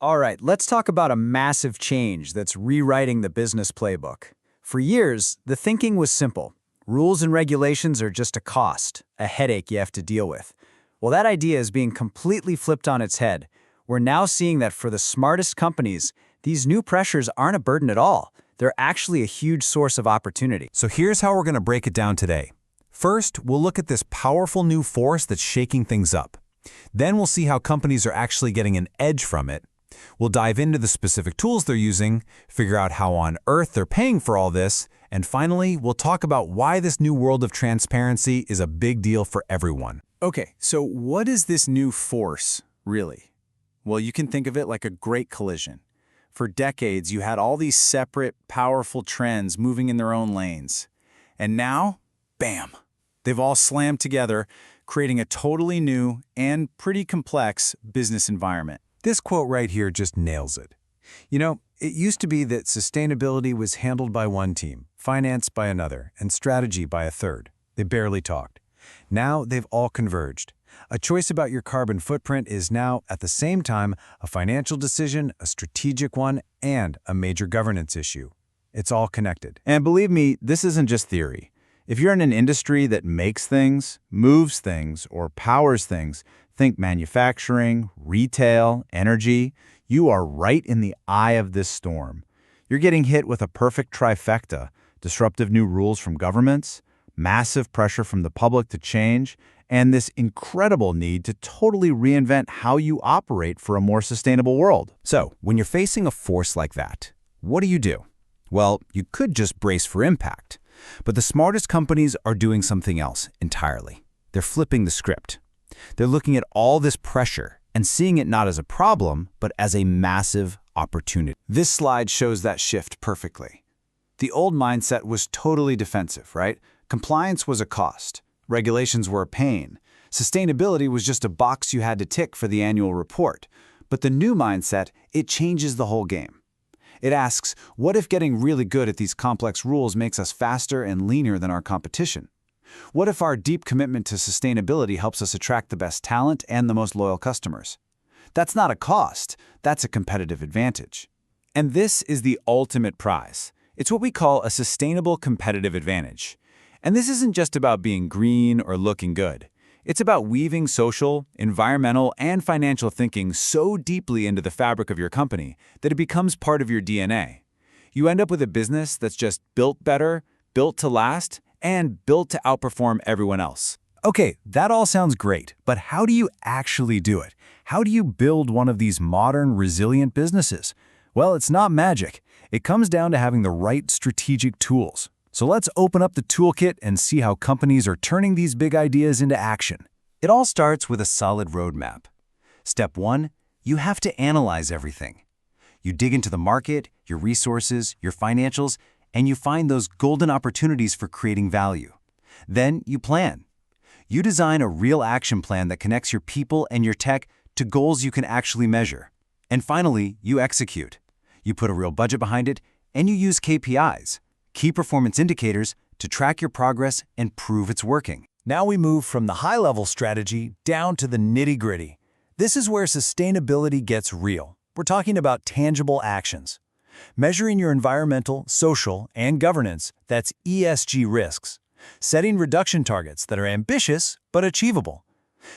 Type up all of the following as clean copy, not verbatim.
All right, let's talk about a massive change that's rewriting the business playbook. For years, the thinking was simple. Rules and regulations are just a cost, a headache you have to deal with. Well, that idea is being completely flipped on its head. We're now seeing that for the smartest companies, these new pressures aren't a burden at all. They're actually a huge source of opportunity. So here's how we're going to break it down today. First, we'll look at this powerful new force that's shaking things up. Then we'll see how companies are actually getting an edge from it. We'll dive into the specific tools they're using, figure out how on earth they're paying for all this, and finally, we'll talk about why this new world of transparency is a big deal for everyone. Okay, so what is this new force, really? Well, you can think of it like a great collision. For decades, you had all these separate, powerful trends moving in their own lanes. And now, bam, they've all slammed together, creating a totally new and pretty complex business environment. This quote right here just nails it. You know, it used to be that sustainability was handled by one team, finance by another, and strategy by a third. They barely talked. Now they've all converged. A choice about your carbon footprint is now, at the same time, a financial decision, a strategic one, and a major governance issue. It's all connected. And believe me, this isn't just theory. If you're in an industry that makes things, moves things, or powers things, think manufacturing, retail, energy, you are right in the eye of this storm. You're getting hit with a perfect trifecta: disruptive new rules from governments, massive pressure from the public to change, and this incredible need to totally reinvent how you operate for a more sustainable world. So, when you're facing a force like that, what do? Well, you could just brace for impact. But the smartest companies are doing something else entirely. They're flipping the script. They're looking at all this pressure and seeing it not as a problem, but as a massive opportunity. This slide shows that shift perfectly. The old mindset was totally defensive, right? Compliance was a cost. Regulations were a pain. Sustainability was just a box you had to tick for the annual report. But the new mindset, it changes the whole game. It asks, what if getting really good at these complex rules makes us faster and leaner than our competition? What if our deep commitment to sustainability helps us attract the best talent and the most loyal customers? That's not a cost, that's a competitive advantage. And this is the ultimate prize. It's what we call a sustainable competitive advantage. And this isn't just about being green or looking good. It's about weaving social, environmental, and financial thinking so deeply into the fabric of your company that it becomes part of your DNA. You end up with a business that's just built better, built to last, and built to outperform everyone else. Okay, that all sounds great, but how do you actually do it? How do you build one of these modern, resilient businesses? Well, it's not magic. It comes down to having the right strategic tools. So let's open up the toolkit and see how companies are turning these big ideas into action. It all starts with a solid roadmap. Step 1, you have to analyze everything. You dig into the market, your resources, your financials, and you find those golden opportunities for creating value. Then you plan. You design a real action plan that connects your people and your tech to goals you can actually measure. And finally, you execute. You put a real budget behind it, and you use KPIs. Key performance indicators, to track your progress and prove it's working. Now we move from the high-level strategy down to the nitty-gritty. This is where sustainability gets real. We're talking about tangible actions. Measuring your environmental, social, and governance, that's ESG risks. Setting reduction targets that are ambitious but achievable.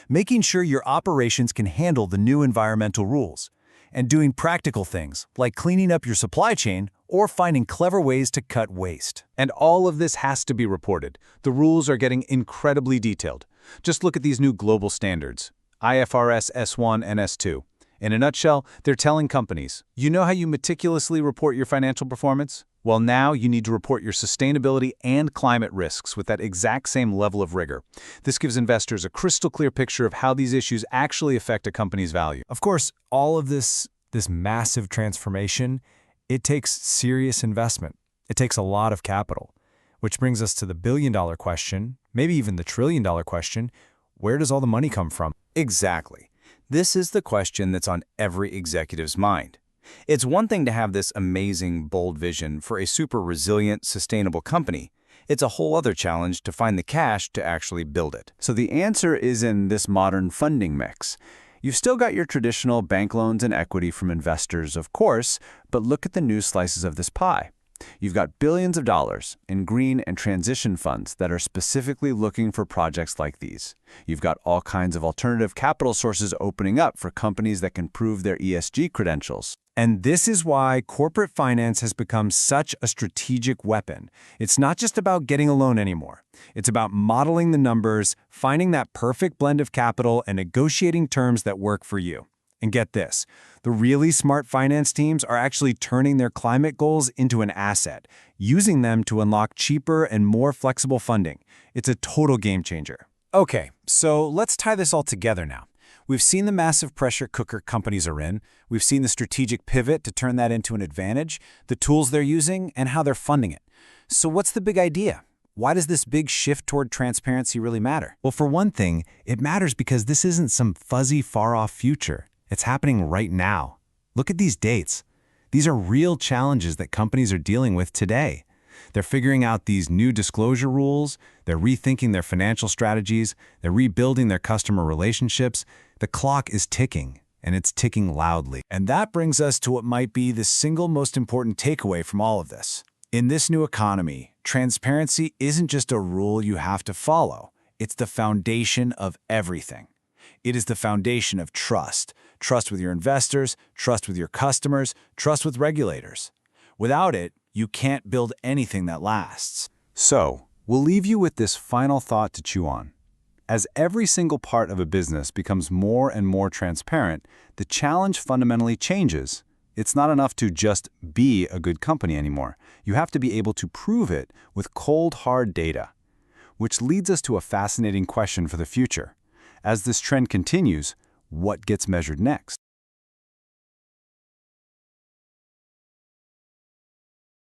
Making sure your operations can handle the new environmental rules. And doing practical things like cleaning up your supply chain or finding clever ways to cut waste. And all of this has to be reported. The rules are getting incredibly detailed. Just look at these new global standards, IFRS S1 and S2. In a nutshell, they're telling companies, you know how you meticulously report your financial performance? Well, now you need to report your sustainability and climate risks with that exact same level of rigor. This gives investors a crystal clear picture of how these issues actually affect a company's value. Of course, all of this massive transformation, it takes serious investment. It takes a lot of capital, which brings us to the billion-dollar question, maybe even the trillion-dollar question: where does all the money come from? Exactly. This is the question that's on every executive's mind. It's one thing to have this amazing, bold vision for a super resilient, sustainable company. It's a whole other challenge to find the cash to actually build it. So the answer is in this modern funding mix. You've still got your traditional bank loans and equity from investors, of course, but look at the new slices of this pie. You've got billions of dollars in green and transition funds that are specifically looking for projects like these. You've got all kinds of alternative capital sources opening up for companies that can prove their ESG credentials. And this is why corporate finance has become such a strategic weapon. It's not just about getting a loan anymore. It's about modeling the numbers, finding that perfect blend of capital, and negotiating terms that work for you. And get this, the really smart finance teams are actually turning their climate goals into an asset, using them to unlock cheaper and more flexible funding. It's a total game changer. Okay, so let's tie this all together now. We've seen the massive pressure cooker companies are in, we've seen the strategic pivot to turn that into an advantage, the tools they're using, and how they're funding it. So what's the big idea? Why does this big shift toward transparency really matter? Well, for one thing, it matters because this isn't some fuzzy, far-off future. It's happening right now. Look at these dates. These are real challenges that companies are dealing with today. They're figuring out these new disclosure rules, they're rethinking their financial strategies, they're rebuilding their customer relationships. The clock is ticking, and it's ticking loudly. And that brings us to what might be the single most important takeaway from all of this. In this new economy, transparency isn't just a rule you have to follow. It's the foundation of everything. It is the foundation of trust. Trust with your investors, trust with your customers, trust with regulators. Without it, you can't build anything that lasts. So, we'll leave you with this final thought to chew on. As every single part of a business becomes more and more transparent, the challenge fundamentally changes. It's not enough to just be a good company anymore. You have to be able to prove it with cold, hard data. Which leads us to a fascinating question for the future. As this trend continues, what gets measured next?